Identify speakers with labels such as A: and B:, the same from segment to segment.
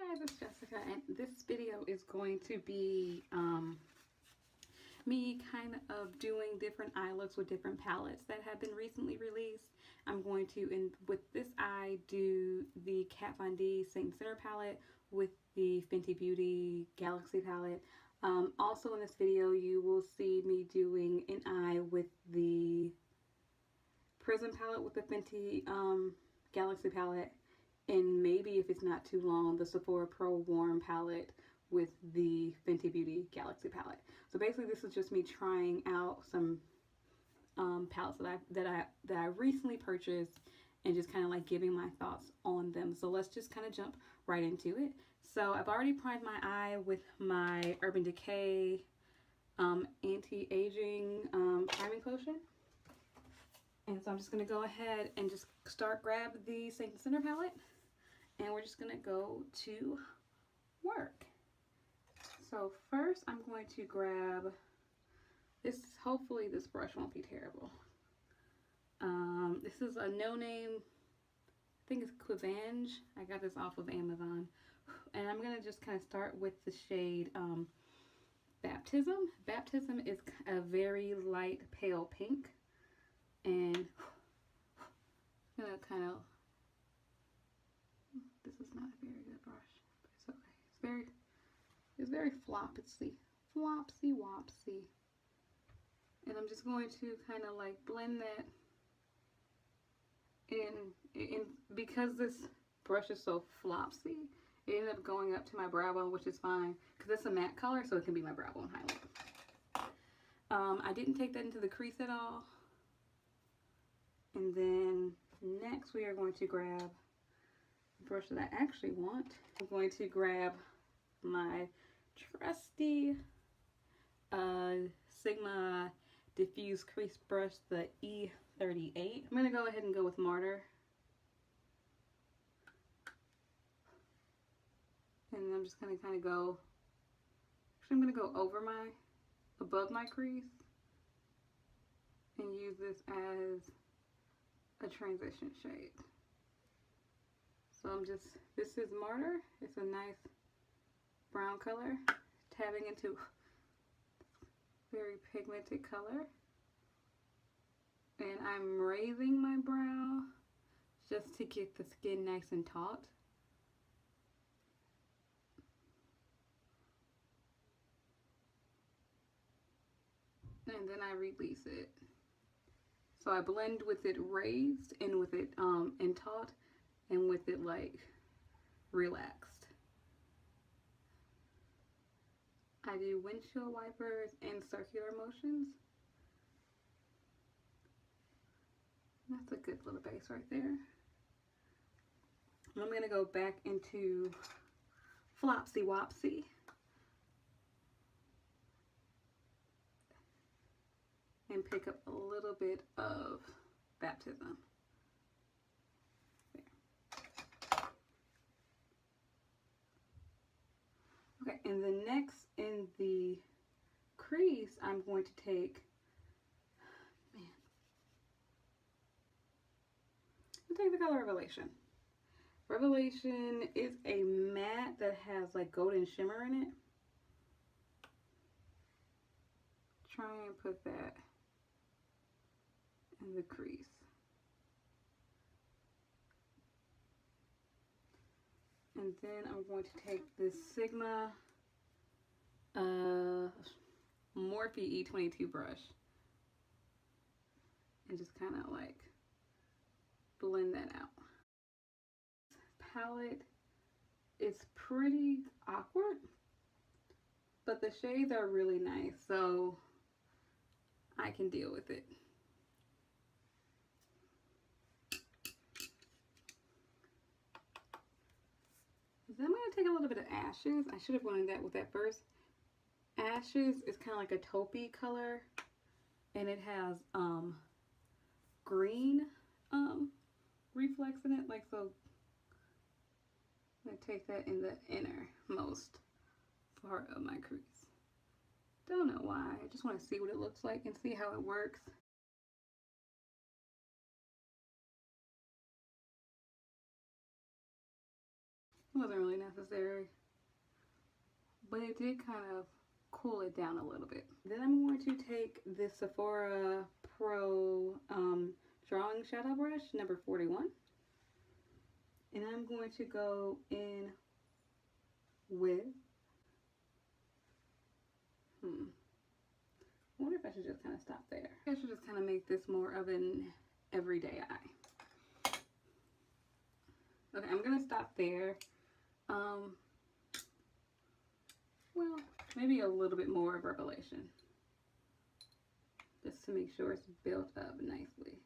A: Hi guys, it's Jessica, and this video is going to be me kind of doing different eye looks with different palettes that have been recently released. I'm going to, with this eye, do the Kat Von D Saint Center palette with the Fenty Beauty Galaxy palette. Also in this video, you will see me doing an eye with the Prism palette with the Fenty Galaxy palette. And maybe, if it's not too long, the Sephora Pro Warm palette with the Fenty Beauty Galaxy palette. So basically, this is just me trying out some palettes that I recently purchased and just kind of like giving my thoughts on them. So let's just kind of jump right into it. So I've already primed my eye with my Urban Decay anti-aging priming potion. And so I'm just going to go ahead and just grab the Saint Center palette. And we're just going to go to work. So first I'm going to grab this. Hopefully this brush won't be terrible. This is a no-name, I think it's KVD. I got this off of Amazon. And I'm going to just kind of start with the shade Baptism. Baptism is a very light pale pink. And I'm going to kind of, this is not a very good brush, but it's okay. It's very flopsy wopsy. And I'm just going to kind of like blend that in, because this brush is so flopsy, it ended up going up to my brow bone, which is fine because it's a matte color, so it can be my brow bone highlight. I didn't take that into the crease at all. And then next we are going to grab the brush that I actually want. I'm going to grab my trusty Sigma diffuse crease brush, the E38. I'm going to go ahead and go with Martyr. And I'm just going to kind of go, actually I'm going to go above my crease and use this as a transition shade. So this is Martyr. It's a nice brown color, tapping into very pigmented color. And I'm raising my brow just to get the skin nice and taut. And then I release it. So I blend with it raised and with it and taut and with it like relaxed. I do windshield wipers and circular motions. That's a good little base right there. I'm going to go back into Flopsy Wopsy. And pick up a little bit of Baptism. There. Okay, and then next in the crease, I'm going to take, the color Revelation. Revelation is a matte that has like golden shimmer in it. Try and put that in the crease. And then I'm going to take this Sigma Morphe E22 brush and just kind of like blend that out. Palette is pretty awkward, but the shades are really nice, so I can deal with it. Then I'm going to take a little bit of Ashes. I should have blended that with that first. Ashes is kind of like a taupey color, and it has green reflex in it, like so. I'm going to take that in the innermost part of my crease. Don't know why. I just want to see what it looks like and see how it works. wasn't really necessary, but it did kind of cool it down a little bit. Then I'm going to take this Sephora Pro drawing shadow brush, number 41. And I'm going to go in with, I wonder if I should just kind of stop there. I should just kind of make this more of an everyday eye. Okay, I'm going to stop there. Well, maybe a little bit more of revelation, just to make sure it's built up nicely.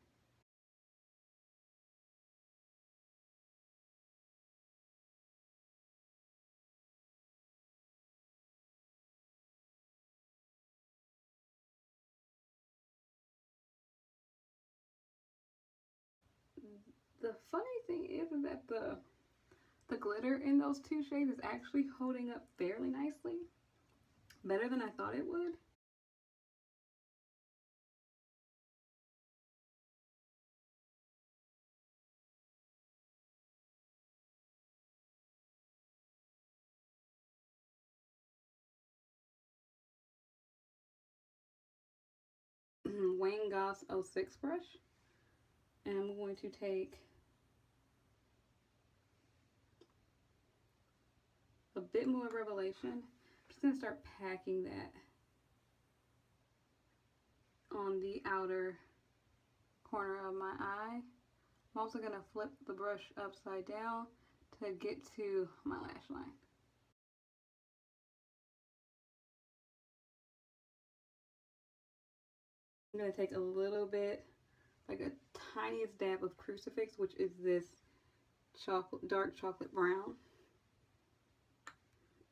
A: The funny thing is that the glitter in those two shades is actually holding up fairly nicely. Better than I thought it would. Wayne Goss 06 brush. And I'm going to take a bit more revelation. I'm just going to start packing that on the outer corner of my eye. I'm also going to flip the brush upside down to get to my lash line. I'm going to take a little bit, like a tiniest dab of Crucifix, which is this dark chocolate brown,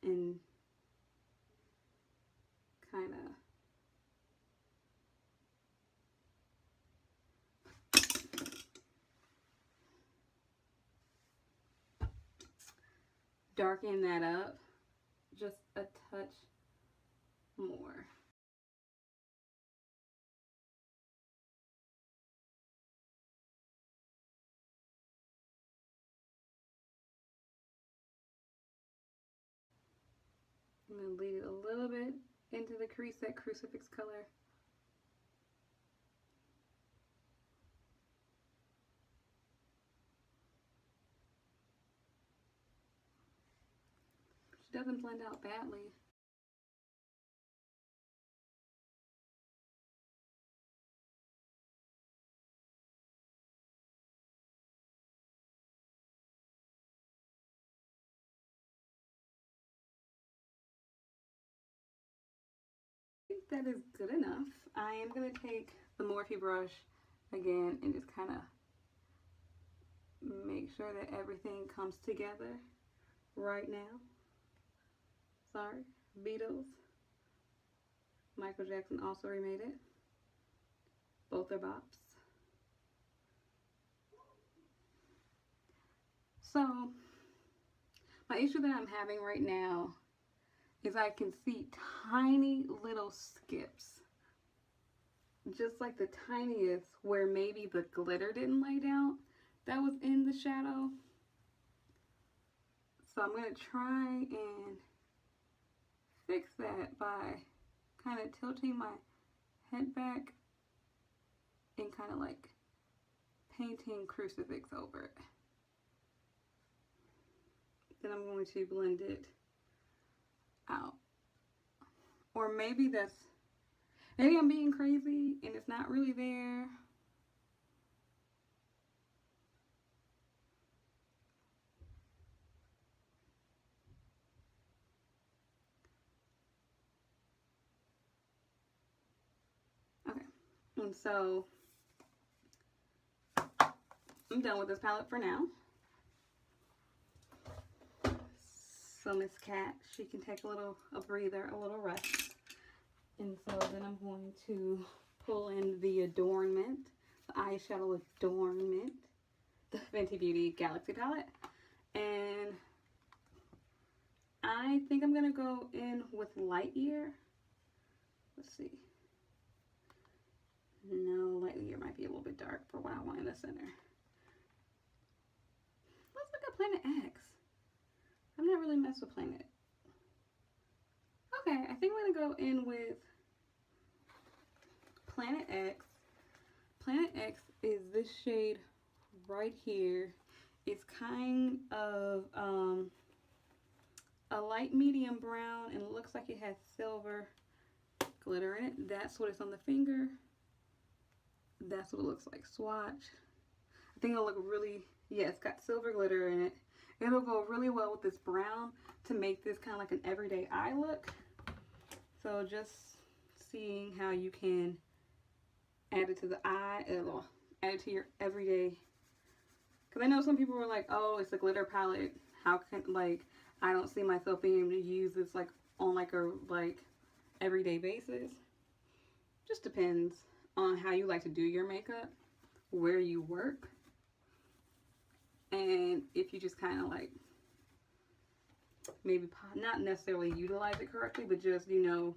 A: and kind of darken that up just a touch more. I'm going to lead it a little bit into the crease, that Crucifix color. She doesn't blend out badly. That is good enough. I am going to take the Morphe brush again and just kind of make sure that everything comes together right now. Sorry, Beatles. Michael Jackson also remade it. Both are bops. So, my issue that I'm having right now is I can see tiny little skips, just like the tiniest, where maybe the glitter didn't lay down that was in the shadow. So I'm going to try and fix that by kind of tilting my head back and kind of like painting Crucifix over it. Then I'm going to blend it out. Or maybe I'm being crazy and it's not really there. Okay, and so I'm done with this palette for now. So Miss Cat, she can take a breather, a little rest. And so then I'm going to pull in the adornment, the eyeshadow adornment, the Fenty Beauty Galaxy palette. And I think I'm going to go in with Light Year. Let's see. No, Light Year might be a little bit dark for what I want in the center. Let's look at Planet X. I've not really messed with Planet. Okay, I think I'm gonna go in with Planet X. Planet X is this shade right here. It's kind of a light medium brown, and it looks like it has silver glitter in it. That's what it's on the finger. That's what it looks like. Swatch. I think it'll look really, yeah, it's got silver glitter in it. It'll go really well with this brown to make this kind of like an everyday eye look. So just seeing how you can add it to the eye, add it to your everyday. Because I know some people were like, oh, it's a glitter palette. How can, like, I don't see myself being able to use this like on like a everyday basis. Just depends on how you like to do your makeup, where you work, and if you just kind of like maybe not necessarily utilize it correctly, but just, you know,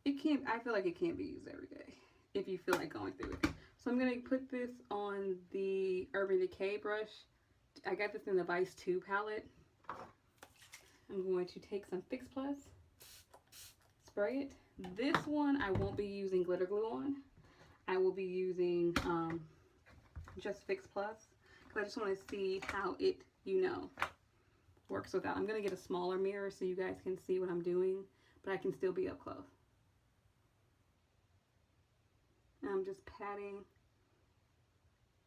A: it can't, I feel like it can't be used every day if you feel like going through it. So I'm going to put this on the Urban Decay brush. I got this in the Vice 2 palette. I'm going to take some Fix Plus, spray it. This one I won't be using glitter glue on. I will be using just Fix Plus, because I just want to see how it, you know, works without. I'm going to get a smaller mirror so you guys can see what I'm doing, but I can still be up close. And I'm just patting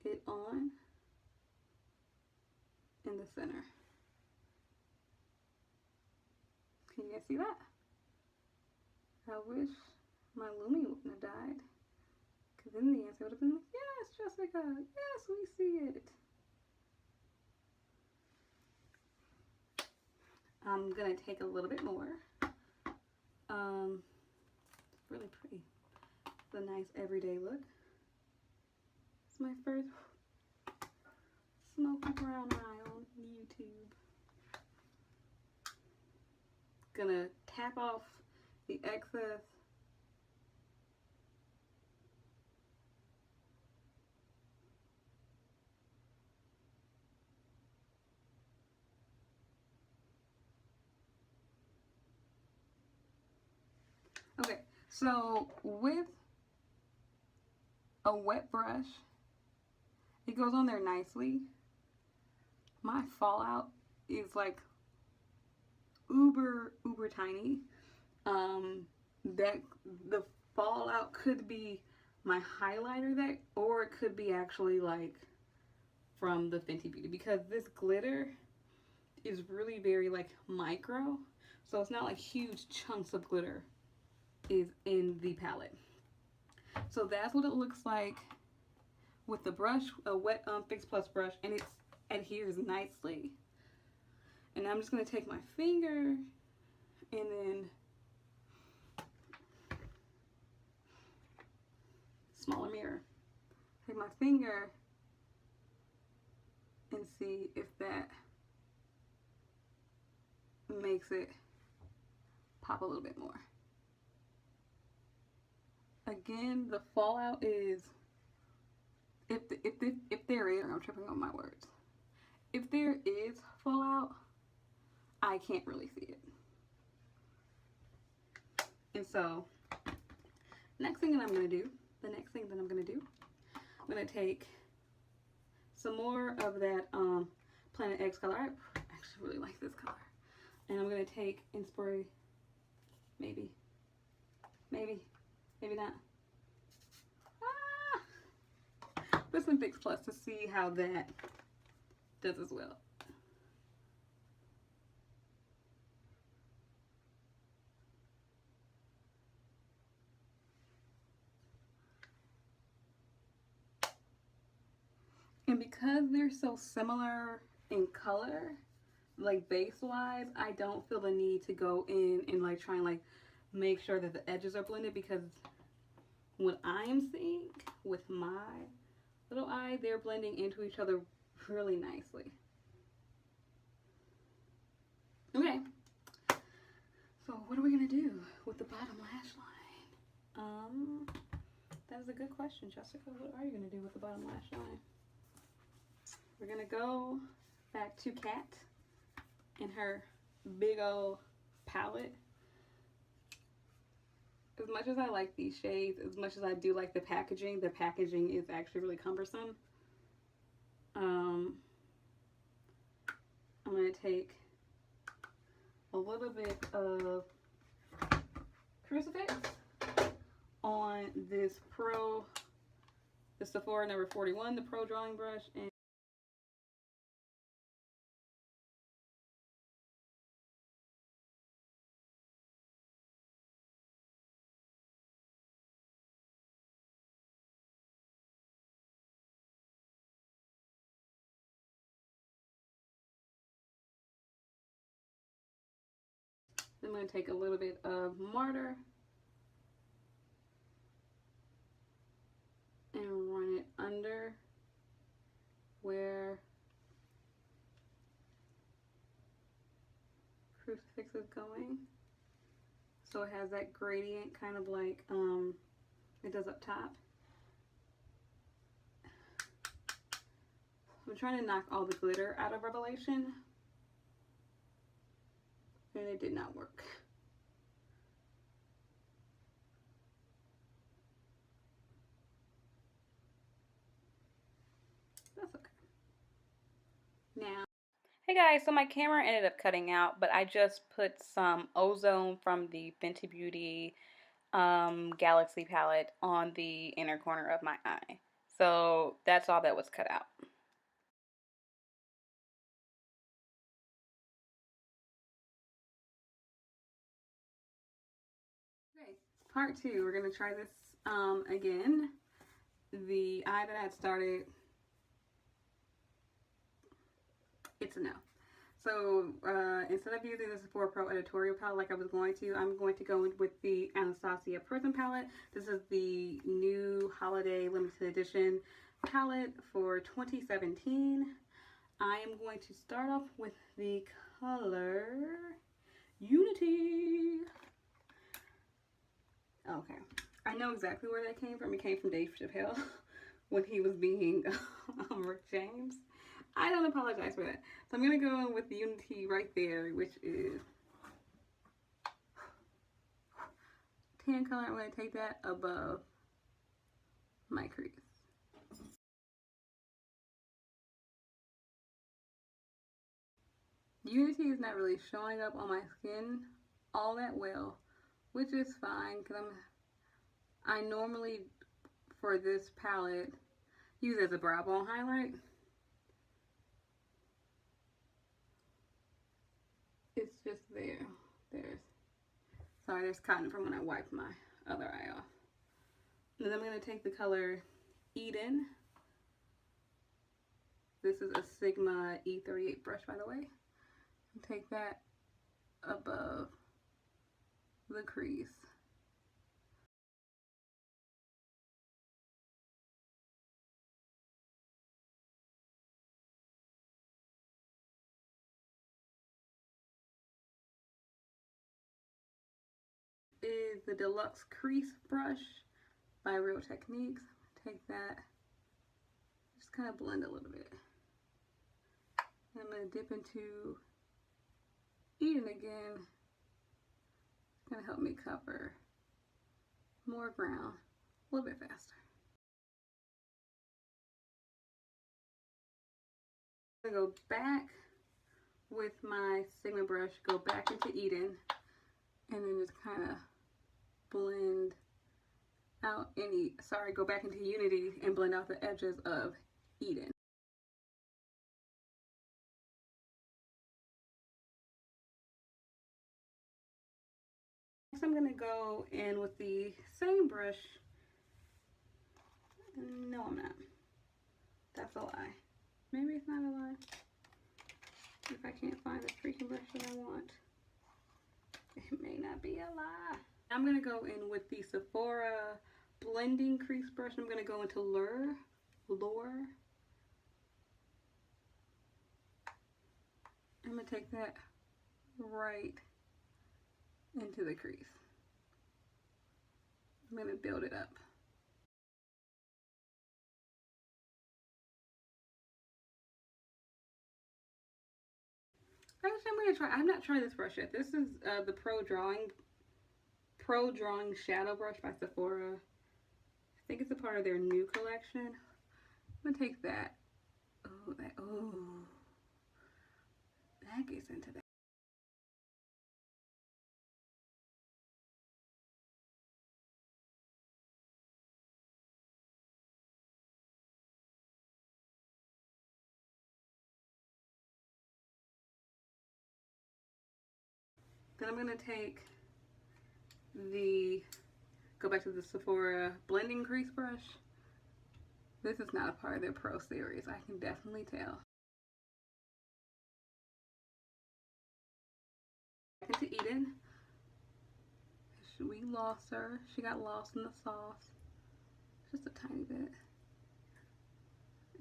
A: it on in the center. Can you guys see that? I wish my Lumi wouldn't have died, because then the answer would have been, yes, Jessica, yes, we see it. I'm gonna take a little bit more. It's really pretty. It's a nice everyday look. It's my first smoky brown eye on YouTube. Gonna tap off the excess. Okay, so with a wet brush, it goes on there nicely. My fallout is like uber tiny. That the fallout could be my highlighter, that, or it could be actually like from the Fenty Beauty, because this glitter is really very like micro, so it's not like huge chunks of glitter is in the palette. So that's what it looks like with the brush, a wet Fix Plus brush, and it adheres nicely. And I'm just going to take my finger and then smaller mirror, take my finger and see if that makes it pop a little bit more. Again, the fallout is, if there is, I'm tripping on my words. If there is fallout, I can't really see it. And so, the next thing that I'm going to do, I'm going to take some more of that Planet X color. I actually really like this color. And I'm going to take and spray, maybe not. Put some Fix Plus to see how that does as well. And because they're so similar in color, like base-wise, I don't feel the need to go in and like try and like make sure that the edges are blended, because what I'm seeing with my little eye, they're blending into each other really nicely. Okay, so what are we gonna do with the bottom lash line? That is a good question, Jessica. What are you gonna do with the bottom lash line? We're gonna go back to Cat, in her big old palette. As much as I like these shades, as much as I do like the packaging is actually really cumbersome. I'm going to take a little bit of Crucifix on this the Sephora number 41, the Pro Drawing Brush, and I'm going to take a little bit of Martyr and run it under where Crucifix is going. So it has that gradient kind of like it does up top. I'm trying to knock all the glitter out of Revelation, and it did not work. That's okay. Now, hey guys, so my camera ended up cutting out, but I just put some ozone from the Fenty Beauty Galaxy palette on the inner corner of my eye. So that's all that was cut out. Okay, part two, we're gonna try this again. The eye that I had started, it's a no. So instead of using the Sephora Pro editorial palette like I was going to, I'm going to go in with the Anastasia Prism palette. This is the new holiday limited edition palette for 2017. I am going to start off with the color Unity. Okay, I know exactly where that came from. It came from Dave Chappelle when he was being Rick James. I don't apologize for that. So I'm going to go in with the Unity right there, which is tan color. I'm going to take that above my crease. Unity is not really showing up on my skin all that well, which is fine because I normally, for this palette, use it as a brow bone highlight. It's just there. There's cotton from when I wiped my other eye off. And then I'm going to take the color Eden. This is a Sigma E38 brush, by the way. And take that above the crease. Is the Deluxe Crease Brush by Real Techniques. Take that, just kind of blend a little bit. And I'm going to dip into Eden again. It's going to help me cover more ground a little bit faster. I'm going to go back with my Sigma brush, go back into Eden, and then just kind of blend out go back into Unity and blend out the edges of Eden. Next I'm going to go in with the same brush. No, I'm not. That's a lie. Maybe it's not a lie. If I can't find the freaking brush that I want, it may not be a lie. I'm going to go in with the Sephora blending crease brush. I'm going to go into Lure. I'm going to take that right into the crease. I'm going to build it up. Actually, I'm going to try. I've not tried this brush yet. This is the Pro Drawing Shadow Brush by Sephora. I think it's a part of their new collection. I'm going to take that. Oh, that gets into that. Then I'm going to go back to the Sephora blending crease brush. This is not a part of their Pro series, I can definitely tell. Back into Eden. We lost her. She got lost in the sauce. Just a tiny bit.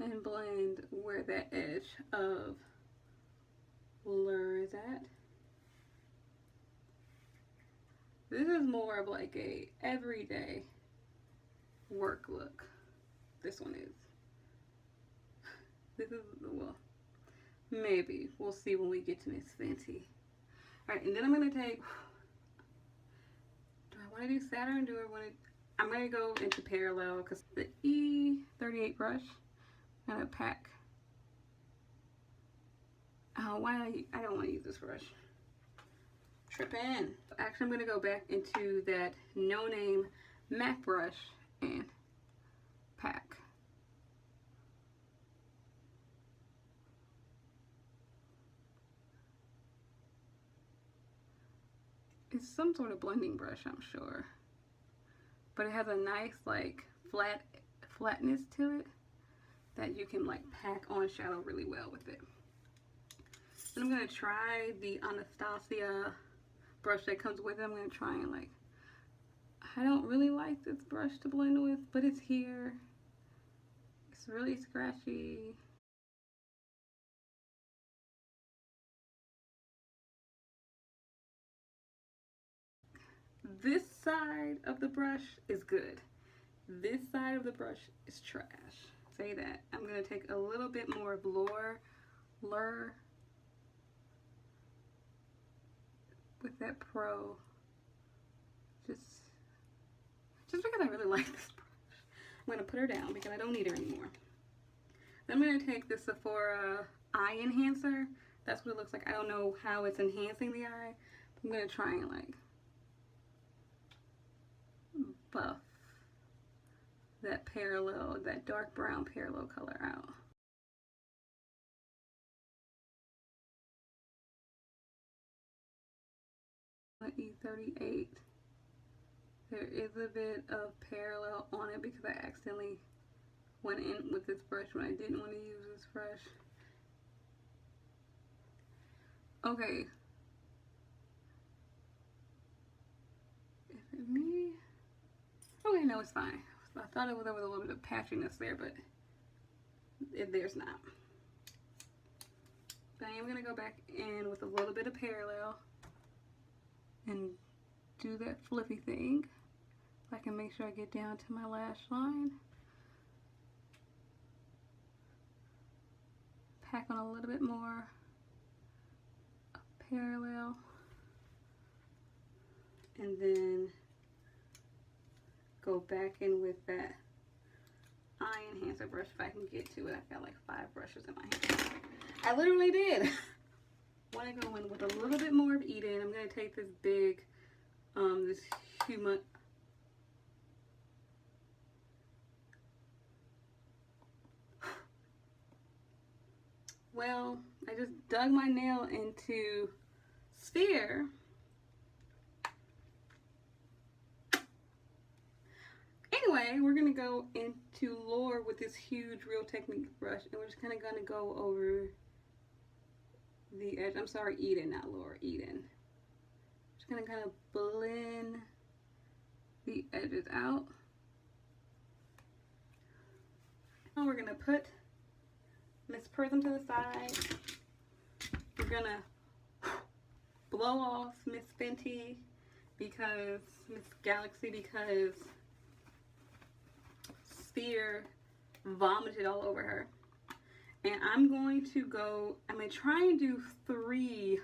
A: And blend where that edge of blur is at. This is more of like a everyday work look. This one is. This is, well, maybe. We'll see when we get to Miss Fenty. Alright, and then I'm going to take, do I want to do Saturn? I'm going to go into Parallel because the E38 brush, I'm going to pack. Oh, I don't want to use this brush. Trippin'. Actually, I'm going to go back into that No Name MAC brush and pack. It's some sort of blending brush, I'm sure. But it has a nice, like, flatness to it that you can, like, pack on shadow really well with it. Then I'm going to try the Anastasia brush that comes with it. I'm going to try and, like, I don't really like this brush to blend with, but it's here. It's really scratchy. This side of the brush is good. This side of the brush is trash. Say that. I'm going to take a little bit more of Lure with that Pro. Just because I really like this brush. I'm going to put her down because I don't need her anymore. Then I'm going to take the Sephora Eye Enhancer. That's what it looks like. I don't know how it's enhancing the eye. I'm going to try and, like, buff that parallel, that dark brown parallel color out. E38. There is a bit of parallel on it because I accidentally went in with this brush when I didn't want to use this brush. Okay. Is it me? Okay, no, it's fine. I thought there was a little bit of patchiness there, but there's not. But I am going to go back in with a little bit of parallel and do that flippy thing. I can make sure I get down to my lash line. Pack on a little bit more parallel. And then go back in with that eye enhancer brush if I can get to it. I've got like 5 brushes in my hand. I literally did. Want to go in with a little bit more of Eden. I'm going to take this big, this human. Well, I just dug my nail into Sphere. Anyway, we're going to go into Lure with this huge Real Technique brush, and we're just kind of going to go over the edge. I'm sorry, Eden, not Lure, Eden. Just going to kind of blend the edges out. Now we're going to put Miss Prism to the side. We're going to blow off Miss Fenty because, Miss Galaxy, because Sphere vomited all over her. And I'm going to try and do 3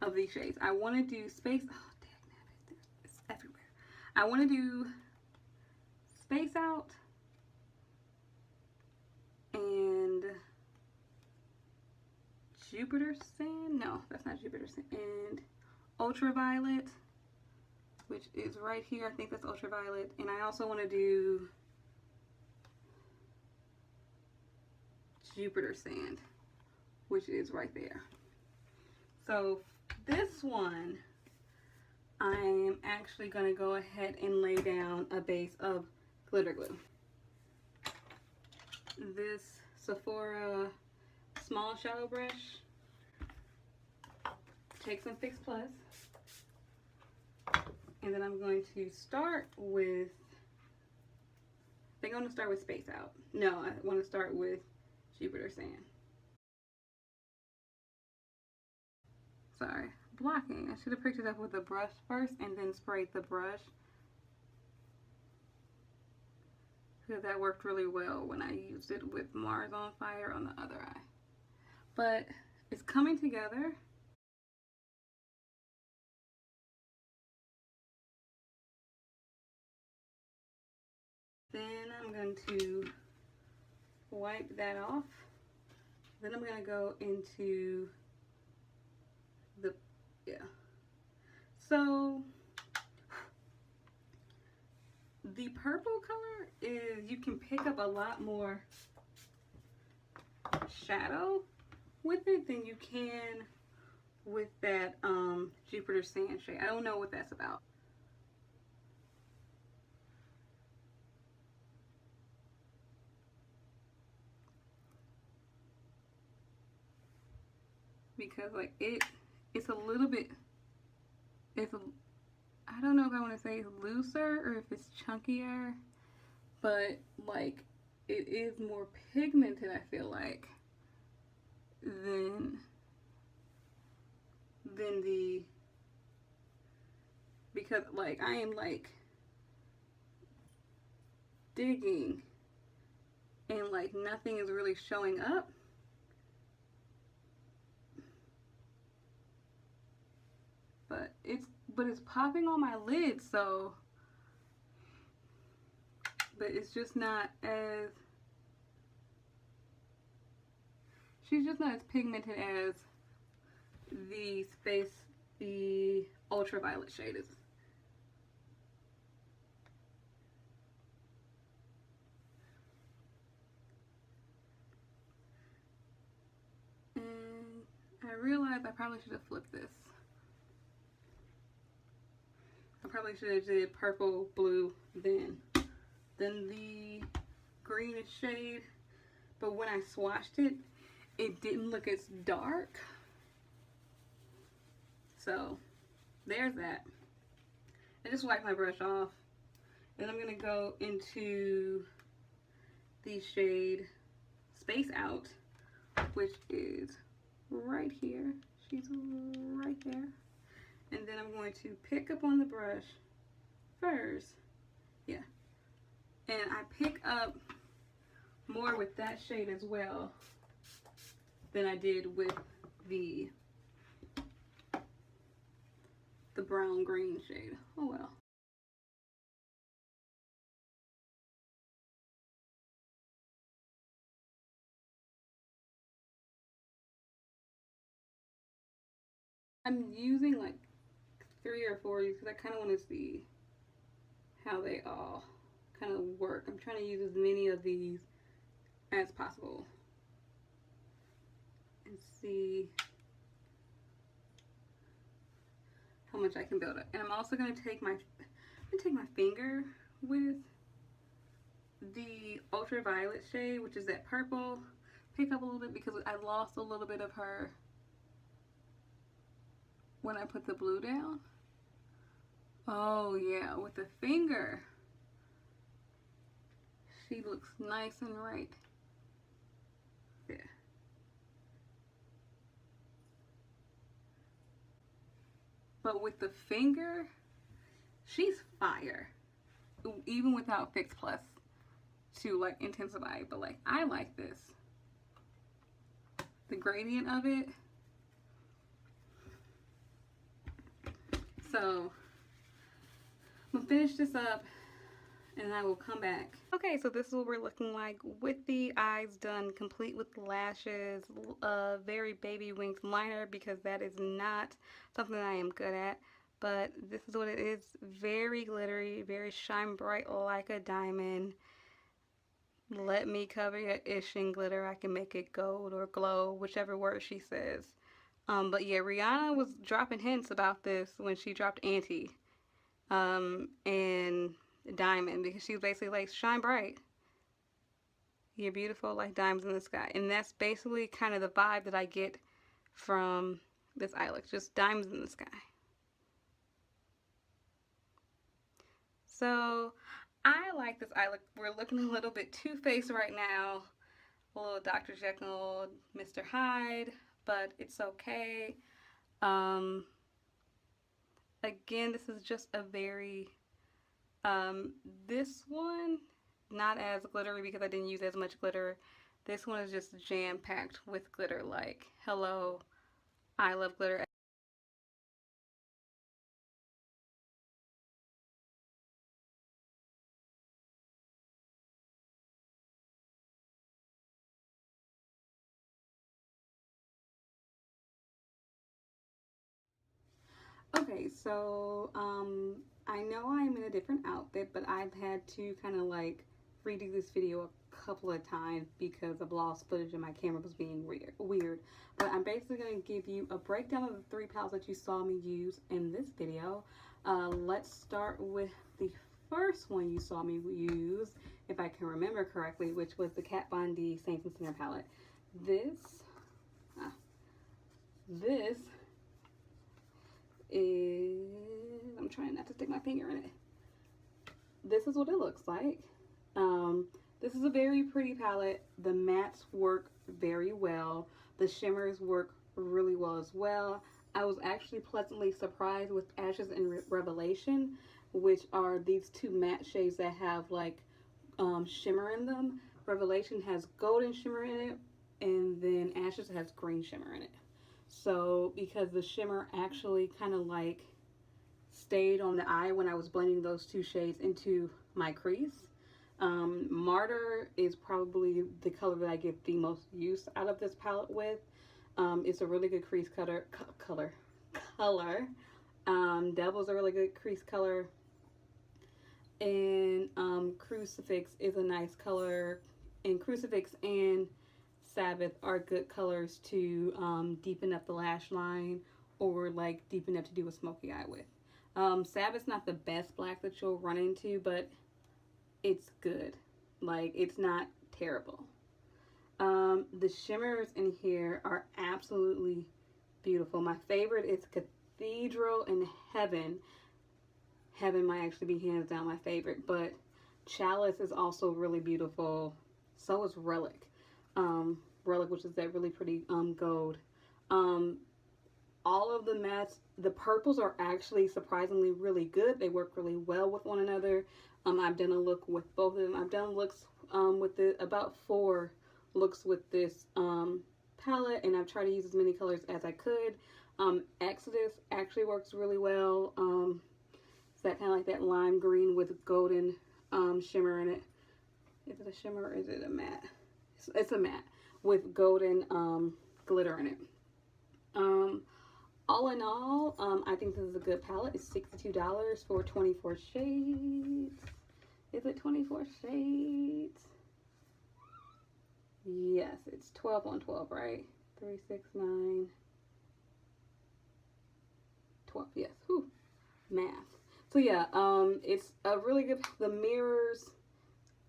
A: of these shades. I want to do Space, oh dang, it's everywhere. I want to do Space Out and Jupiter Sand. No, that's not Jupiter Sand. And Ultraviolet, which is right here. I think that's Ultraviolet. And I also want to do Jupiter Sand, which is right there. So this one, I am actually going to go ahead and lay down a base of glitter glue. This Sephora small shadow brush. Take some Fix Plus. And then I'm going to start with, I think I'm going to start with Space Out. No, I want to start with Jupiter Sand. Sorry, blocking. I should have picked it up with the brush first and then sprayed the brush. Because that worked really well when I used it with Mars on Fire on the other eye. But it's coming together. Then I'm going to wipe that off. Then I'm going to go into the, So the purple color is, you can pick up a lot more shadow with it than you can with that Jupiter Sand shade. I don't know what that's about. Because like it's a little bit, I don't know if I want to say it's looser or if it's chunkier, but like it is more pigmented, I feel like, than the, because like I am like digging and like nothing is really showing up. But it's popping on my lid, so, but it's just not as, she's just not as pigmented as the ultraviolet shade is. And I realized I probably should have flipped this. I probably should have did purple, blue, then the greenish shade. But when I swatched it, it didn't look as dark. So there's that. I just wiped my brush off. Then I'm going to go into the shade Space Out, which is right here. She's right there. And then I'm going to pick up on the brush first. Yeah. And I pick up more with that shade as well than I did with the brown green shade. Oh well. I'm using like 3 or 4 because I kind of want to see how they all kind of work. I'm trying to use as many of these as possible and see how much I can build up. And I'm also going to take my finger with the ultraviolet shade, which is that purple, pick up a little bit because I lost a little bit of her when I put the blue down. Oh yeah, with the finger, she looks nice and right there. But with the finger, she's fire. Even without Fix Plus to like intensify, but like I like this. the gradient of it. So I'm gonna finish this up and I will come back. Okay, so this is what we're looking like with the eyes done, complete with lashes, very baby winged liner, because that is not something that I am good at. But this is what it is. Very glittery, very shine bright like a diamond. Let me cover your ish in glitter. I can make it gold or glow, whichever word she says. But yeah, Rihanna was dropping hints about this when she dropped Anti and Diamond, because she was basically like, shine bright. You're beautiful like diamonds in the sky. And that's basically kind of the vibe that I get from this eye look, just diamonds in the sky. So I like this eye look. We're looking a little bit Too-Faced right now. A little Dr. Jekyll, Mr. Hyde, but it's okay. Again, this is just a very, this one, not as glittery because I didn't use as much glitter. This one is just jam-packed with glitter, like, hello, I love glitter. Okay, so I know I'm in a different outfit, but I've had to kind of like redo this video a couple of times because of lost footage and my camera was being weird. But I'm basically going to give you a breakdown of the 3 palettes that you saw me use in this video. Let's start with the first one you saw me use, if I can remember correctly, which was the Kat Von D Saints and Singer palette. This is, I'm trying not to stick my finger in it. This is what it looks like. This is a very pretty palette. The mattes work very well. The shimmers work really well as well. I was actually pleasantly surprised with Ashes and Revelation, which are these 2 matte shades that have like shimmer in them. Revelation has golden shimmer in it, and then Ashes has green shimmer in it. So because the shimmer actually kind of like stayed on the eye when I was blending those 2 shades into my crease. Martyr is probably the color that I get the most use out of this palette with. It's a really good crease color. Devil's a really good crease color. And Crucifix is a nice color. And Crucifix and Sabbath are good colors to deepen up the lash line, or like deepen up to do a smoky eye with. Sabbath's not the best black that you'll run into, but it's good. Like, it's not terrible. The shimmers in here are absolutely beautiful. My favorite is Cathedral and Heaven. Heaven might actually be hands down my favorite, but Chalice is also really beautiful. So is Relic. Relic, which is that really pretty gold. All of the mattes, the purples are actually surprisingly really good. They work really well with one another. I've done a look with both of them. I've done looks with about 4 looks with this palette, and I've tried to use as many colors as I could. Exodus actually works really well. It's that kind of like that lime green with golden shimmer in it. Is it a shimmer or is it a matte? It's a matte with golden glitter in it. All in all, I think this is a good palette. It's $62 for 24 shades. Is it 24 shades? Yes, it's 12 on 12, right? 3, 6, 9, 12. Yes. Whew. Math. So yeah, it's a really good. The mirrors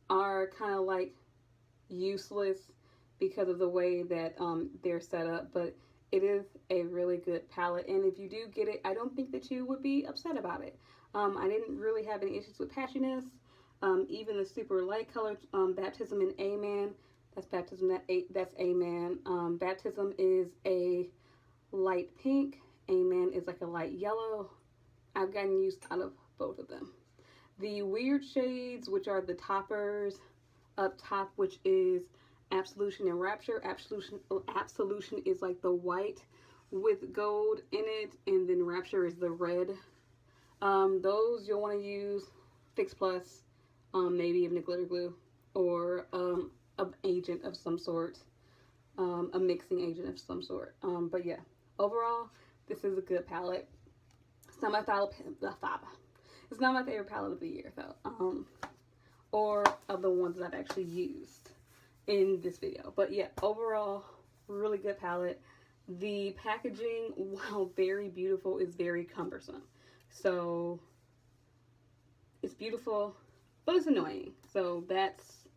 A: are kind of like useless because of the way that they're set up, but it is a really good palette, and if you do get it, I don't think that you would be upset about it. I didn't really have any issues with patchiness. Even the super light colors, Baptism and Amen, that's Baptism, that's Amen. Baptism is a light pink, Amen is like a light yellow. I've gotten used out of both of them. The weird shades, which are the toppers up top, which is Absolution and Rapture. Absolution is like the white with gold in it, and then Rapture is the red. Those you'll want to use Fix Plus, maybe even a glitter glue, or an agent of some sort, a mixing agent of some sort. But yeah, overall, this is a good palette. It's not my It's not my favorite palette of the year though, or of the ones that I've actually used in this video. But yeah, overall, really good palette. The packaging, while very beautiful, is very cumbersome. So it's beautiful, but it's annoying. So that's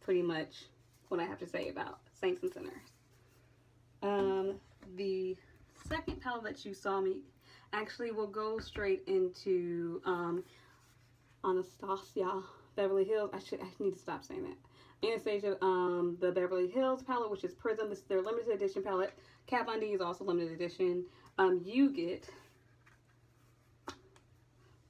A: pretty much what I have to say about Saints and Sinners. The second palette that you saw me, actually will go straight into Anastasia Beverly Hills. I need to stop saying that. Anastasia, the Beverly Hills palette, which is Prism. This is their limited edition palette. Kat Von D is also limited edition. You get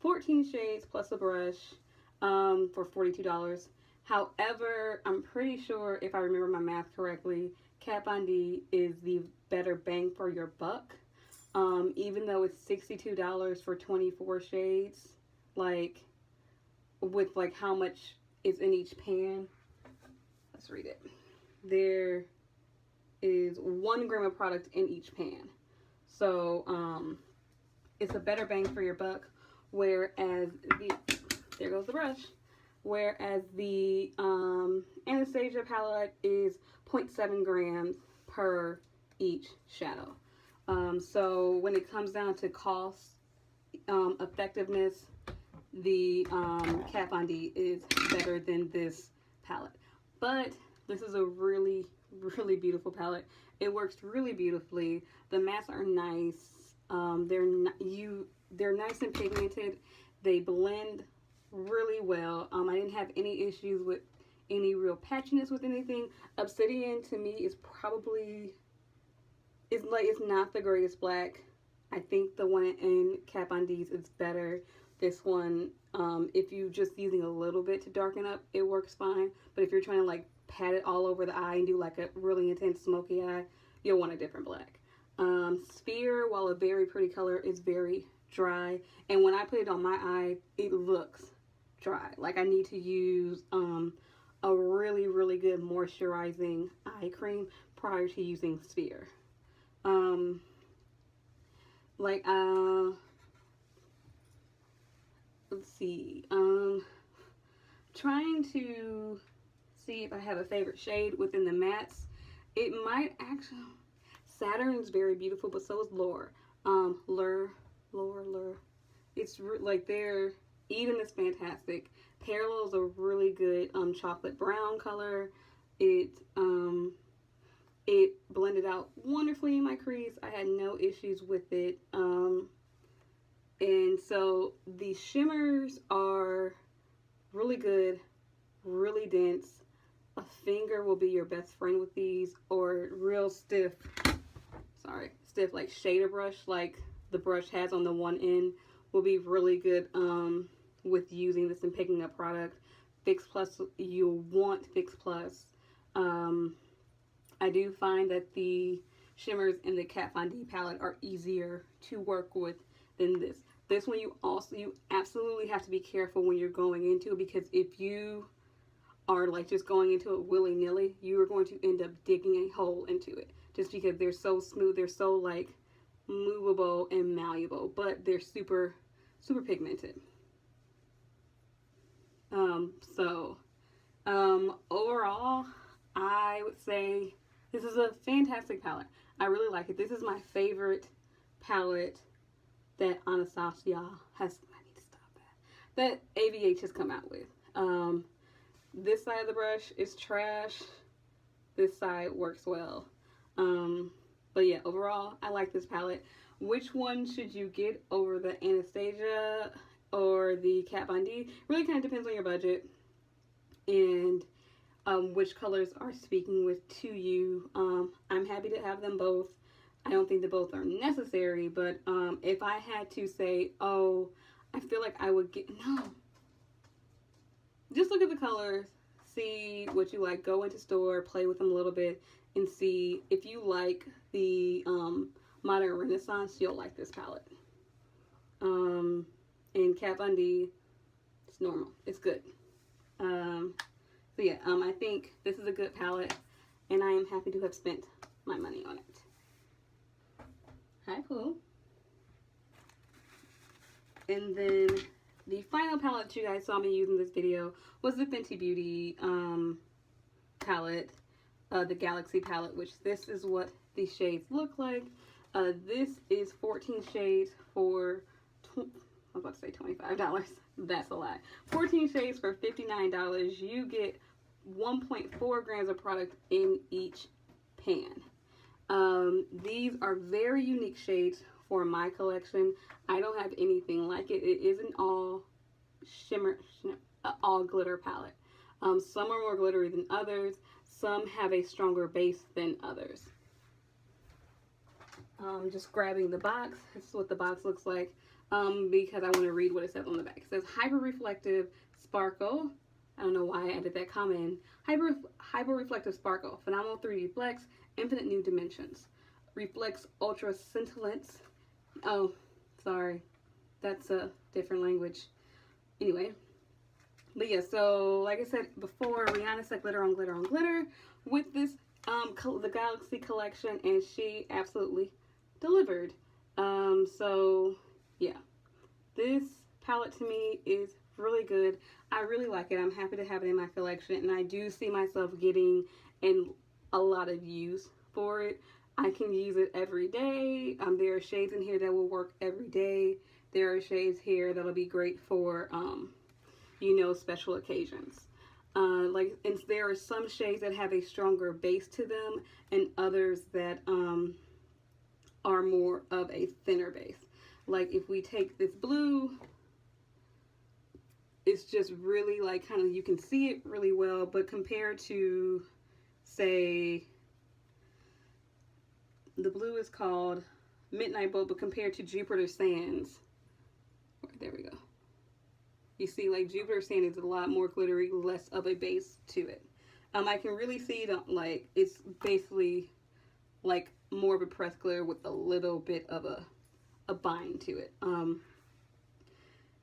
A: 14 shades plus a brush for $42. However, I'm pretty sure, if I remember my math correctly, Kat Von D is the better bang for your buck. Even though it's $62 for 24 shades, like, with like how much is in each pan. Let's read it. There is 1 gram of product in each pan. So, it's a better bang for your buck, whereas there goes the brush. Whereas the Anastasia palette is 0.7 grams per each shadow. So when it comes down to cost, effectiveness, the Kat Von D is better than this palette. But this is a really, really beautiful palette. It works really beautifully. The mattes are nice. They're nice and pigmented. They blend really well. I didn't have any issues with any real patchiness with anything. Obsidian to me is probably, it's not the greatest black. I think the one in Kat Von D's is better. This one, if you're just using a little bit to darken up, it works fine. But if you're trying to like pat it all over the eye and do like a really intense smoky eye, you'll want a different black. Sphere, while a very pretty color, is very dry. And when I put it on my eye, it looks dry. Like I need to use a really, really good moisturizing eye cream prior to using Sphere. Let's see, trying to see if I have a favorite shade within the mattes. It might actually, Saturn's very beautiful, but so is Lure. Lure. It's like their Eden is fantastic. Parallel's a really good chocolate brown color. It blended out wonderfully in my crease. I had no issues with it. And so the shimmers are really good, really dense. A finger will be your best friend with these, or real stiff like shader brush like the brush has on the one end will be really good with using this and picking up product. Fix Plus, you'll want Fix Plus. I do find that the shimmers in the Kat Von D palette are easier to work with than this. This one you absolutely have to be careful when you're going into it, because if you are like just going into it willy-nilly, you are going to end up digging a hole into it, just because they're so smooth, they're so like movable and malleable, but they're super, super pigmented. Overall, I would say this is a fantastic palette. I really like it. This is my favorite palette that Anastasia has, I need to stop that ABH has come out with. This side of the brush is trash. This side works well. But yeah, overall, I like this palette. Which one should you get over the Anastasia or the Kat Von D? Really kind of depends on your budget and which colors are speaking with to you. I'm happy to have them both. I don't think that both are necessary, but if I had to say, oh, I feel like I would get, no. Just look at the colors, see what you like. Go into store, play with them a little bit, and see if you like the Modern Renaissance, you'll like this palette. And Kat Von D, it's normal. It's good. So yeah, I think this is a good palette, and I am happy to have spent my money on it. Hi, Pooh. And then the final palette you guys saw me use in this video was the Fenty Beauty palette, the Galaxy palette, which this is what the shades look like. This is 14 shades for, I was about to say $25. That's a lie. 14 shades for $59. You get 1.4 grams of product in each pan. These are very unique shades for my collection. I don't have anything like it. It isn't all all glitter palette. Some are more glittery than others. Some have a stronger base than others. Just grabbing the box. This is what the box looks like, because I want to read what it says on the back. It says Hyper Reflective Sparkle. I don't know why I added that comment. Hyper Reflective Sparkle. Phenomenal 3D Flex. Infinite New Dimensions. Reflects Ultra Scintillance. Oh, sorry. That's a different language. Anyway. But yeah, so like I said before, Rihanna said glitter on glitter on glitter with this, the Galaxy collection, and she absolutely delivered. So yeah, this palette to me is really good. I really like it. I'm happy to have it in my collection, and I do see myself getting in a lot of use for it. I can use it every day. There are shades in here that will work every day. There are shades here that'll be great for, you know, special occasions. And there are some shades that have a stronger base to them, and others that are more of a thinner base. Like if we take this blue, it's just really like kind of, you can see it really well, but compared to, say, the blue is called Midnight Boat, but compared to Jupiter Sands, there we go. You see, like, Jupiter Sand is a lot more glittery, less of a base to it. I can really see it, like, it's basically, like, more of a pressed glitter with a little bit of a bind to it.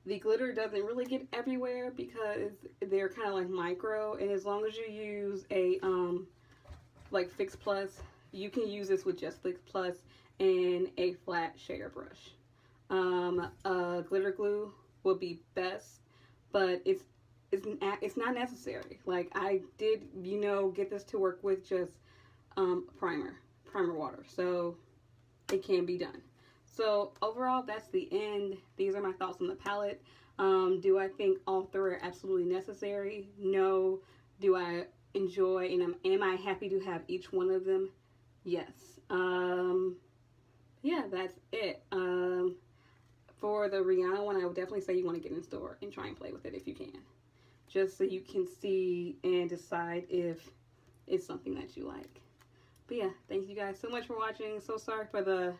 A: The glitter doesn't really get everywhere because they're kind of like micro, and as long as you use a, like, Fix Plus, you can use this with just Fix Plus and a flat shader brush. Glitter glue would be best, but it's not necessary. Like, I did, you know, get this to work with just primer water, so it can be done. So overall, that's the end. These are my thoughts on the palette. Do I think all three are absolutely necessary? No. Do I enjoy and am I happy to have each one of them? Yes. Yeah, that's it. For the Rihanna one, I would definitely say you want to get in store and try and play with it if you can. Just so you can see and decide if it's something that you like. But yeah, thank you guys so much for watching. So sorry for the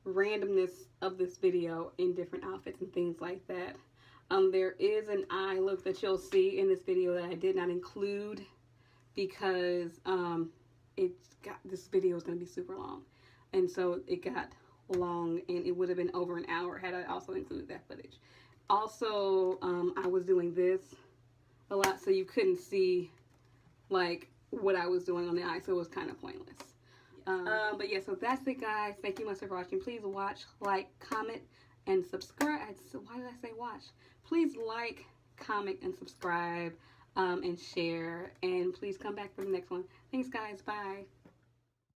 A: randomness of this video in different outfits and things like that. There is an eye look that you'll see in this video that I did not include because this video is going to be super long. And so it got long, and it would have been over an hour had I also included that footage. Also, I was doing this a lot, so you couldn't see like what I was doing on the eye, so it was kind of pointless. But yeah, so that's it, guys. Thank you much for watching. Please watch, like, comment, and subscribe. Why did I say watch? Please like, comment, and subscribe, and share, and please come back for the next one. Thanks, guys. Bye.